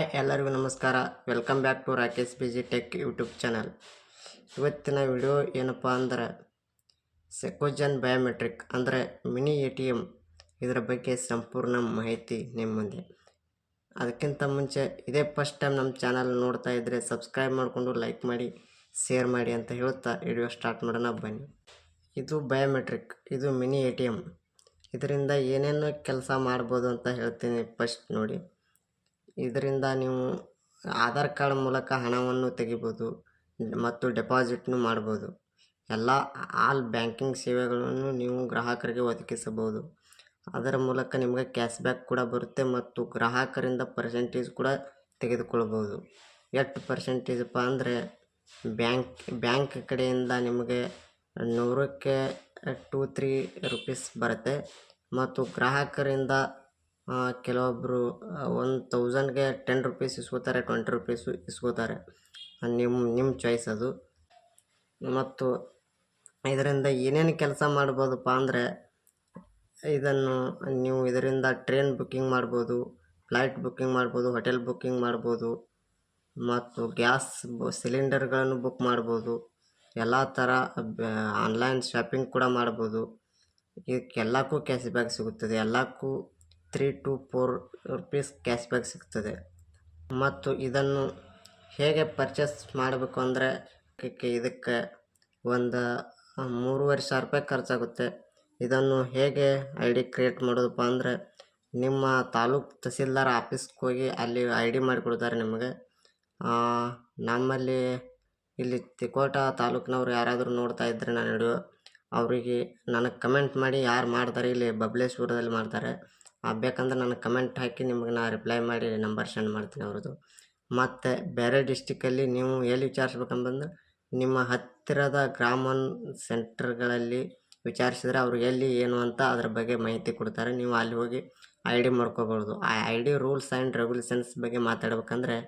Hi ಎಲ್ಲರಿಗೂ ನಮಸ್ಕಾರ. Welcome back to Rakesh BG tech YouTube channel. ಇವತ್ತಿನ ವಿಡಿಯೋ ಏನಪ್ಪ ಅಂದ್ರೆ ಸೆಕೋಜನ್ ಬಯೋಮೆಟ್ರಿಕ್ ಅಂದರೆ ಮಿನಿ ATM ಇದರ ಬಗ್ಗೆ ಸಂಪೂರ್ಣ ಮಾಹಿತಿ ನಿಮ್ಮ ಮುಂದೆ. ಅದಕ್ಕಿಂತ ಮುಂಚೆ ಇದೇ ಫಸ್ಟ್ ಟೈಮ್ ನಮ್ಮ ಚಾನಲ್ ನೋಡ್ತಾ ಇದ್ದರೆ ಸಬ್ಸ್ಕ್ರೈಬ್ ಮಾಡಿಕೊಂಡು ಲೈಕ್ ಮಾಡಿ ಶೇರ್ ಮಾಡಿ ಅಂತ ಹೇಳ್ತಾ ವಿಡಿಯೋ ಸ್ಟಾರ್ಟ್ ಮಾಡೋಣ ಬನ್ನಿ. ಇದು ಬಯೋಮೆಟ್ರಿಕ್, ಇದು ಮಿನಿ ATM. ಇದರಿಂದ ಏನೇನು ಕೆಲಸ ಮಾಡ್ಬೋದು ಅಂತ ಹೇಳ್ತೀನಿ. ಫಸ್ಟ್ ನೋಡಿ, ಇದರಿಂದ ನೀವು ಆಧಾರ್ ಕಾರ್ಡ್ ಮೂಲಕ ಹಣವನ್ನು ತೆಗಿಬೋದು ಮತ್ತು ಡೆಪಾಸಿಟ್ನು ಮಾಡ್ಬೋದು. ಎಲ್ಲ ಆಲ್ ಬ್ಯಾಂಕಿಂಗ್ ಸೇವೆಗಳನ್ನು ನೀವು ಗ್ರಾಹಕರಿಗೆ ಒದಗಿಸಬಹುದು. ಅದರ ಮೂಲಕ ನಿಮಗೆ ಕ್ಯಾಶ್ ಬ್ಯಾಕ್ ಕೂಡ ಬರುತ್ತೆ ಮತ್ತು ಗ್ರಾಹಕರಿಂದ ಪರ್ಸೆಂಟೇಜ್ ಕೂಡ ತೆಗೆದುಕೊಳ್ಬೋದು. ಎಷ್ಟು ಪರ್ಸೆಂಟೇಜಪ್ಪ ಅಂದರೆ ಬ್ಯಾಂಕ್ ಕಡೆಯಿಂದ ನಿಮಗೆ 100ಕ್ಕೆ 2-3 ರೂಪೀಸ್ ಬರುತ್ತೆ ಮತ್ತು ಗ್ರಾಹಕರಿಂದ ಕೆಲವೊಬ್ಬರು 1000ಗೆ 10 ರೂಪೀಸ್ ಇಸ್ಕೋತಾರೆ, 20 ರೂಪೀಸು ಇಸ್ಕೋತಾರೆ. ನಿಮ್ಮ ಚಾಯ್ಸ್ ಅದು. ಮತ್ತು ಇದರಿಂದ ಏನೇನು ಕೆಲಸ ಮಾಡ್ಬೋದಪ್ಪ ಅಂದರೆ ಇದನ್ನು ನೀವು ಇದರಿಂದ ಟ್ರೈನ್ ಬುಕ್ಕಿಂಗ್ ಮಾಡ್ಬೋದು, ಫ್ಲೈಟ್ ಬುಕ್ಕಿಂಗ್ ಮಾಡ್ಬೋದು, ಹೋಟೆಲ್ ಬುಕ್ಕಿಂಗ್ ಮಾಡ್ಬೋದು ಮತ್ತು ಗ್ಯಾಸ್ ಸಿಲಿಂಡರ್ಗಳನ್ನು ಬುಕ್ ಮಾಡ್ಬೋದು. ಎಲ್ಲ ಥರ ಆನ್ಲೈನ್ ಶಾಪಿಂಗ್ ಕೂಡ ಮಾಡ್ಬೋದು. ಇದಕ್ಕೆಲ್ಲಕ್ಕೂ ಕ್ಯಾಶ್ ಬ್ಯಾಕ್ ಸಿಗುತ್ತದೆ. ಎಲ್ಲಕ್ಕೂ 3 to 4 ರೂಪೀಸ್ ಕ್ಯಾಶ್ ಬ್ಯಾಕ್ ಸಿಗ್ತದೆ. ಮತ್ತು ಇದನ್ನು ಹೇಗೆ ಪರ್ಚೇಸ್ ಮಾಡಬೇಕು ಅಂದರೆ ಇದಕ್ಕೆ ಒಂದು 3,500 ರೂಪಾಯಿ ಖರ್ಚಾಗುತ್ತೆ. ಇದನ್ನು ಹೇಗೆ ID ಕ್ರಿಯೇಟ್ ಮಾಡೋದಪ್ಪ ಅಂದರೆ ನಿಮ್ಮ ತಾಲೂಕು ತಹಸೀಲ್ದಾರ್ ಆಫೀಸ್ಗೆ ಹೋಗಿ ಅಲ್ಲಿ ID ಮಾಡಿಕೊಡ್ತಾರೆ ನಿಮಗೆ. ನಮ್ಮಲ್ಲಿ ಇಲ್ಲಿ ತಿಕೋಟ ತಾಲೂಕಿನವ್ರು ಯಾರಾದರೂ ನೋಡ್ತಾ ಇದ್ದರೆ ನಾನು ವಿಡಿಯೋ, ಅವರಿಗೆ ನನಗೆ ಕಮೆಂಟ್ ಮಾಡಿ ಯಾರು ಮಾಡ್ತಾರೆ. ಇಲ್ಲಿ ಬಬಲೇಶ್ವರದಲ್ಲಿ ಮಾಡ್ತಾರೆ. ಬೇಕಂದ್ರೆ ನನಗೆ ಕಮೆಂಟ್ ಹಾಕಿ ನಿಮಗೆ ನಾನು ರಿಪ್ಲೈ ಮಾಡಿ ನಂಬರ್ ಸೆಂಡ್ ಮಾಡ್ತೀನಿ ಅವ್ರದ್ದು. ಮತ್ತು ಬೇರೆ ಡಿಸ್ಟಿಕಲ್ಲಿ ನೀವು ಎಲ್ಲಿ ವಿಚಾರಿಸ್ಬೇಕಂತಂದ್ರೆ ನಿಮ್ಮ ಹತ್ತಿರದ ಗ್ರಾಮ ಸೆಂಟರ್ಗಳಲ್ಲಿ ವಿಚಾರಿಸಿದ್ರೆ ಅವ್ರು ಎಲ್ಲಿ ಏನು ಅಂತ ಅದ್ರ ಬಗ್ಗೆ ಮಾಹಿತಿ ಕೊಡ್ತಾರೆ. ನೀವು ಅಲ್ಲಿ ಹೋಗಿ ID ಮಾಡ್ಕೋಬೋದು. ಆ ID ರೂಲ್ಸ್ ಆ್ಯಂಡ್ ರೆಗ್ಯುಲೇಷನ್ಸ್ ಬಗ್ಗೆ ಮಾತಾಡ್ಬೇಕಂದ್ರೆ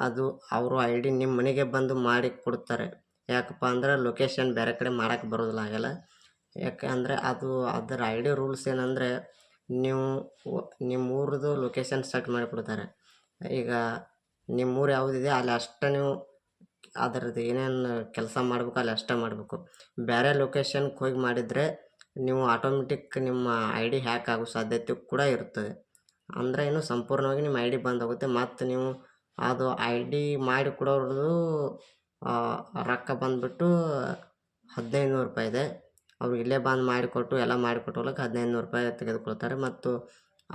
ಅದು ಅವರು ID ನಿಮ್ಮ ಮನೆಗೆ ಬಂದು ಮಾಡಿ ಕೊಡ್ತಾರೆ. ಯಾಕಪ್ಪ ಅಂದ್ರೆ ಲೊಕೇಶನ್ ಬೇರೆ ಕಡೆ ಮಾಡೋಕ್ಕೆ ಬರೋದಿಲ್ಲ, ಆಗಲ್ಲ. ಯಾಕೆಂದರೆ ಅದರ ID ರೂಲ್ಸ್ ಏನಂದರೆ ನೀವು ನಿಮ್ಮ ಊರದ್ದು ಲೊಕೇಶನ್ ಸೆಟ್ ಮಾಡಿಕೊಡ್ತಾರೆ. ಈಗ ನಿಮ್ಮ ಊರು ಯಾವುದಿದೆ ಅಲ್ಲಿ ಅಷ್ಟೇ ನೀವು ಅದರದ್ದು ಏನೇನು ಕೆಲಸ ಮಾಡಬೇಕು ಅಲ್ಲಿ ಅಷ್ಟೇ ಮಾಡಬೇಕು. ಬೇರೆ ಲೊಕೇಶನ್ಗೆ ಹೋಗಿ ಮಾಡಿದರೆ ನೀವು ಆಟೋಮೆಟಿಕ್ ನಿಮ್ಮ ID ಹ್ಯಾಕ್ ಆಗೋ ಸಾಧ್ಯತೆ ಕೂಡ ಇರುತ್ತದೆ. ಅಂದರೆ ಏನು ಸಂಪೂರ್ಣವಾಗಿ ನಿಮ್ಮ ID ಬಂದ್ ಆಗುತ್ತೆ. ಮತ್ತು ನೀವು ಅದು ID ಮಾಡಿ ಕೊಡೋರ್ದು ರೊಕ್ಕ ಬಂದುಬಿಟ್ಟು 1500 ರೂಪಾಯಿ ಇದೆ. ಅವ್ರು ಇಲ್ಲೇ ಬಂದು ಮಾಡಿಕೊಟ್ಟು ಎಲ್ಲ ಮಾಡಿಕೊಟ್ಟೋಗ್ಲಿಕ್ಕೆ 1500 ರೂಪಾಯಿ ತೆಗೆದುಕೊಳ್ತಾರೆ. ಮತ್ತು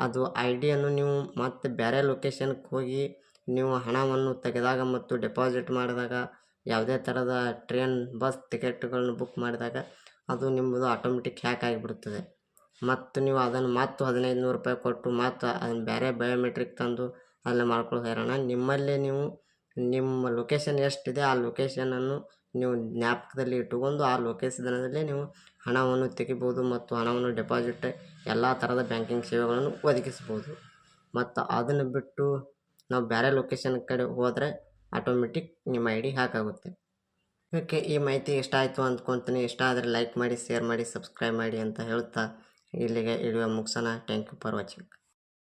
ಅದು IDಯನ್ನು ನೀವು ಮತ್ತೆ ಬೇರೆ ಲೊಕೇಶನ್ಗೆ ಹೋಗಿ ನೀವು ಹಣವನ್ನು ತೆಗೆದಾಗ ಮತ್ತು ಡೆಪಾಸಿಟ್ ಮಾಡಿದಾಗ ಯಾವುದೇ ಥರದ ಟ್ರೈನ್, ಬಸ್ ಟಿಕೆಟ್ಗಳನ್ನು ಬುಕ್ ಮಾಡಿದಾಗ ಅದು ನಿಮ್ಮದು ಆಟೋಮೆಟಿಕ್ ಹ್ಯಾಕ್ ಆಗಿಬಿಡುತ್ತದೆ. ಮತ್ತು ನೀವು ಅದನ್ನು ಮತ್ತು 1500 ರೂಪಾಯಿ ಕೊಟ್ಟು ಮತ್ತು ಅದನ್ನು ಬೇರೆ ಬಯೋಮೆಟ್ರಿಕ್ ತಂದು ಅಲ್ಲೇ ಮಾಡ್ಕೊಳ್ಳೋ ಹೈರಾಣ. ನಿಮ್ಮಲ್ಲೇ ನೀವು ನಿಮ್ಮ ಲೊಕೇಶನ್ ಎಷ್ಟಿದೆ ಆ ಲೊಕೇಶನನ್ನು ನೀವು ಜ್ಞಾಪಕದಲ್ಲಿ ಇಟ್ಟುಕೊಂಡು ಆ ಲೊಕೇಶನಲ್ಲೇ ನೀವು ಹಣವನ್ನು ತೆಗಿಬೋದು ಮತ್ತು ಹಣವನ್ನು ಡೆಪಾಸಿಟ್ ಎಲ್ಲ ಥರದ ಬ್ಯಾಂಕಿಂಗ್ ಸೇವೆಗಳನ್ನು ಒದಗಿಸ್ಬೋದು. ಮತ್ತು ಅದನ್ನು ಬಿಟ್ಟು ನಾವು ಬೇರೆ ಲೊಕೇಶನ್ ಕಡೆ ಹೋದರೆ ಆಟೋಮೆಟಿಕ್ ನಿಮ್ಮ ID ಹ್ಯಾಕ್ ಆಗುತ್ತೆ. ಓಕೆ, ಈ ಮಾಹಿತಿ ಇಷ್ಟ ಆಯಿತು ಅಂದ್ಕೊತೀನಿ. ಇಷ್ಟ ಆದರೆ ಲೈಕ್ ಮಾಡಿ, ಶೇರ್ ಮಾಡಿ, ಸಬ್ಸ್ಕ್ರೈಬ್ ಮಾಡಿ ಅಂತ ಹೇಳ್ತಾ ಇಲ್ಲಿಗೆ ವಿಡಿಯೋ ಮುಗಿಸೋಣ. Thank you for watching.